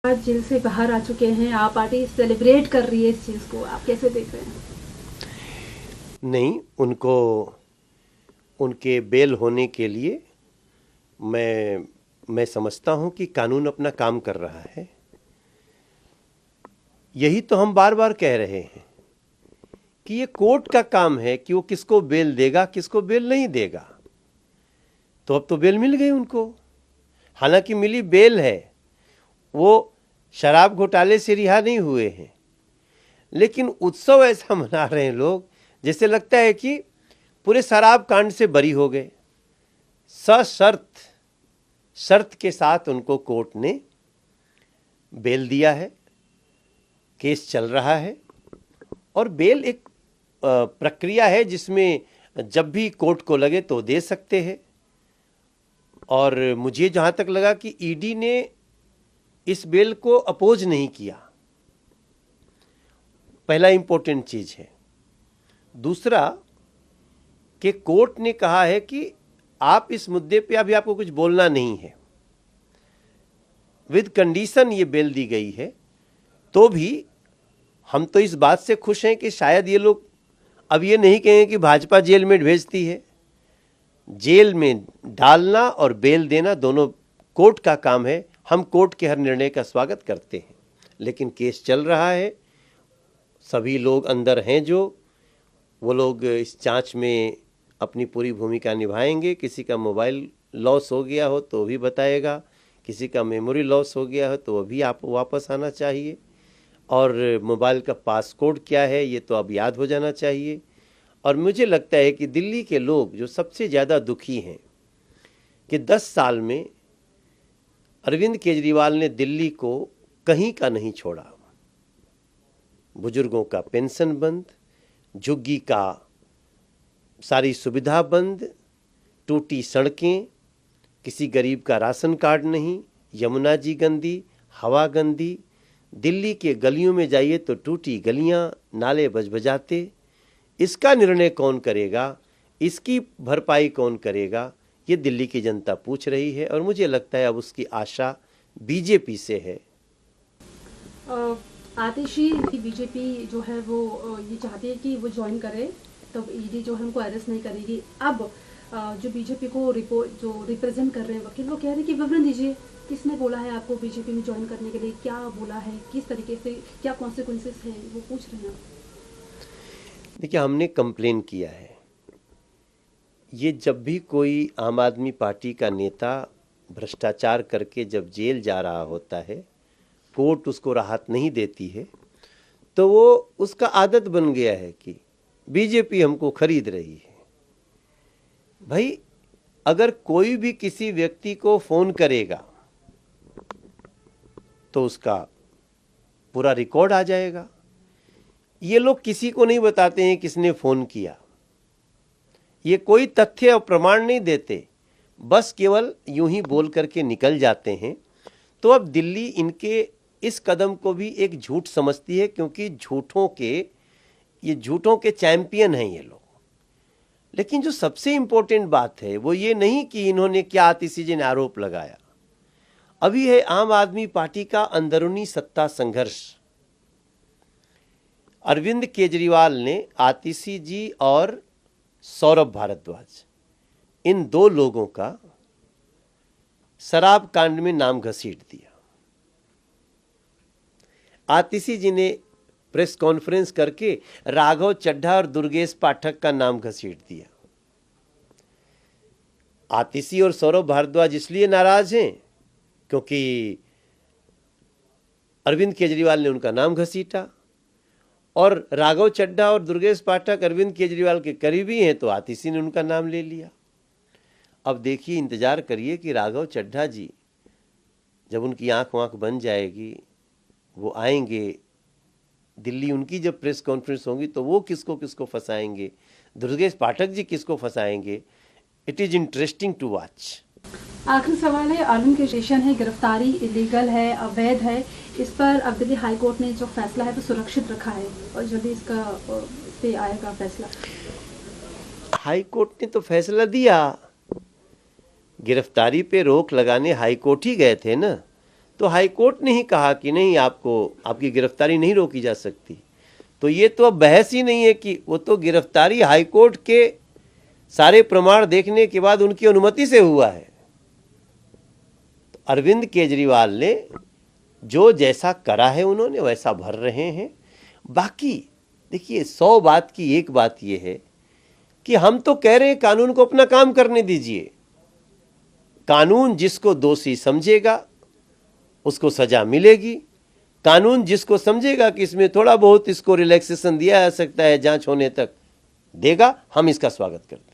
आज जेल से बाहर आ चुके हैं, आप पार्टी सेलिब्रेट कर रही है इस चीज़ को, आप कैसे देख रहे हैं? नहीं, उनको उनके बेल होने के लिए मैं समझता हूं कि कानून अपना काम कर रहा है। यही तो हम बार बार कह रहे हैं कि ये कोर्ट का काम है कि वो किसको बेल देगा, किसको बेल नहीं देगा। तो अब तो बेल मिल गई उनको, हालांकि मिली बेल है, वो शराब घोटाले से रिहा नहीं हुए हैं, लेकिन उत्सव ऐसा मना रहे हैं लोग जैसे लगता है कि पूरे शराब कांड से बरी हो गए। शर्त के साथ उनको कोर्ट ने बेल दिया है, केस चल रहा है और बेल एक प्रक्रिया है जिसमें जब भी कोर्ट को लगे तो दे सकते हैं। और मुझे जहाँ तक लगा कि ईडी ने इस बेल को अपोज नहीं किया, पहला इंपॉर्टेंट चीज है। दूसरा कि कोर्ट ने कहा है कि आप इस मुद्दे पे अभी आपको कुछ बोलना नहीं है, विद कंडीशन ये बेल दी गई है। तो भी हम तो इस बात से खुश हैं कि शायद ये लोग अब ये नहीं कहेंगे कि भाजपा जेल में भेजती है। जेल में डालना और बेल देना दोनों कोर्ट का काम है। हम कोर्ट के हर निर्णय का स्वागत करते हैं, लेकिन केस चल रहा है, सभी लोग अंदर हैं, जो वो लोग इस जांच में अपनी पूरी भूमिका निभाएंगे। किसी का मोबाइल लॉस हो गया हो तो भी बताएगा, किसी का मेमोरी लॉस हो गया हो तो अभी आप वापस आना चाहिए, और मोबाइल का पासकोड क्या है ये तो अब याद हो जाना चाहिए। और मुझे लगता है कि दिल्ली के लोग जो सबसे ज़्यादा दुखी हैं कि 10 साल में अरविंद केजरीवाल ने दिल्ली को कहीं का नहीं छोड़ा। बुजुर्गों का पेंशन बंद, झुग्गी का सारी सुविधा बंद, टूटी सड़कें, किसी गरीब का राशन कार्ड नहीं, यमुना जी गंदी, हवा गंदी, दिल्ली के गलियों में जाइए तो टूटी गलियां, नाले बजबजाते। इसका निर्णय कौन करेगा, इसकी भरपाई कौन करेगा, ये दिल्ली की जनता पूछ रही है। और मुझे लगता है अब उसकी आशा बीजेपी से है। आतिशी बीजेपी जो है वो ये चाहती है कि वो ज्वाइन करे, तो ईडी जो है उनको अरेस्ट नहीं करेगी। अब जो बीजेपी को जो रिप्रेजेंट कर रहे हैं वकील, वो कह रहे हैं कि विवरण दीजिए, किसने बोला है आपको बीजेपी में ज्वाइन करने के लिए, क्या बोला है, किस तरीके से, क्या कॉन्सिक्वेंसेस है, वो पूछ रहे हैं। देखिए, हमने कंप्लेन किया है, ये जब भी कोई आम आदमी पार्टी का नेता भ्रष्टाचार करके जब जेल जा रहा होता है, कोर्ट उसको राहत नहीं देती है, तो वो उसका आदत बन गया है कि बीजेपी हमको खरीद रही है। भाई, अगर कोई भी किसी व्यक्ति को फोन करेगा तो उसका पूरा रिकॉर्ड आ जाएगा। ये लोग किसी को नहीं बताते हैं किसने फोन किया, ये कोई तथ्य और प्रमाण नहीं देते, बस केवल यूं ही बोल करके निकल जाते हैं। तो अब दिल्ली इनके इस कदम को भी एक झूठ समझती है, क्योंकि झूठों के चैंपियन हैं ये लोग। लेकिन जो सबसे इंपॉर्टेंट बात है वो ये नहीं कि इन्होंने क्या आतिशी जी ने आरोप लगाया, अभी है आम आदमी पार्टी का अंदरूनी सत्ता संघर्ष। अरविंद केजरीवाल ने आतिशी जी और सौरभ भारद्वाज, इन दो लोगों का शराब कांड में नाम घसीट दिया। आतिशी जी ने प्रेस कॉन्फ्रेंस करके राघव चड्ढा और दुर्गेश पाठक का नाम घसीट दिया। आतिशी और सौरभ भारद्वाज इसलिए नाराज हैं क्योंकि अरविंद केजरीवाल ने उनका नाम घसीटा, और राघव चड्ढा और दुर्गेश पाठक अरविंद केजरीवाल के करीबी हैं, तो आतिशी ने उनका नाम ले लिया। अब देखिए, इंतजार करिए कि राघव चड्ढा जी जब उनकी आंख वाँख बन जाएगी, वो आएंगे दिल्ली, उनकी जब प्रेस कॉन्फ्रेंस होगी तो वो किसको किसको फंसाएंगे, दुर्गेश पाठक जी किसको फंसाएंगे। It is interesting to watch. आखिरी सवाल है, अरविंद के स्टेशन है, गिरफ्तारी इलीगल है, अवैध है, इस पर अब दिल्ली हाई कोर्ट ने जो फैसला है वो सुरक्षित रखा है और जल्दी इस पे आएगा फैसला। हाई कोर्ट ने तो फैसला दिया, गिरफ्तारी पे रोक लगाने हाई कोर्ट ही गए थे ना, तो हाई कोर्ट ने ही कहा कि नहीं, आपको आपकी गिरफ्तारी नहीं रोकी जा सकती। तो ये तो अब बहस ही नहीं है कि वो तो गिरफ्तारी हाई कोर्ट के सारे प्रमाण देखने के बाद उनकी अनुमति से हुआ है। तो अरविंद केजरीवाल ने जो जैसा करा है उन्होंने वैसा भर रहे हैं। बाकी देखिए, 100 बात की एक बात यह है कि हम तो कह रहे हैं कानून को अपना काम करने दीजिए। कानून जिसको दोषी समझेगा उसको सजा मिलेगी। कानून जिसको समझेगा कि इसमें थोड़ा बहुत इसको रिलैक्सेशन दिया जा सकता है जांच होने तक, देगा। हम इसका स्वागत करते हैं।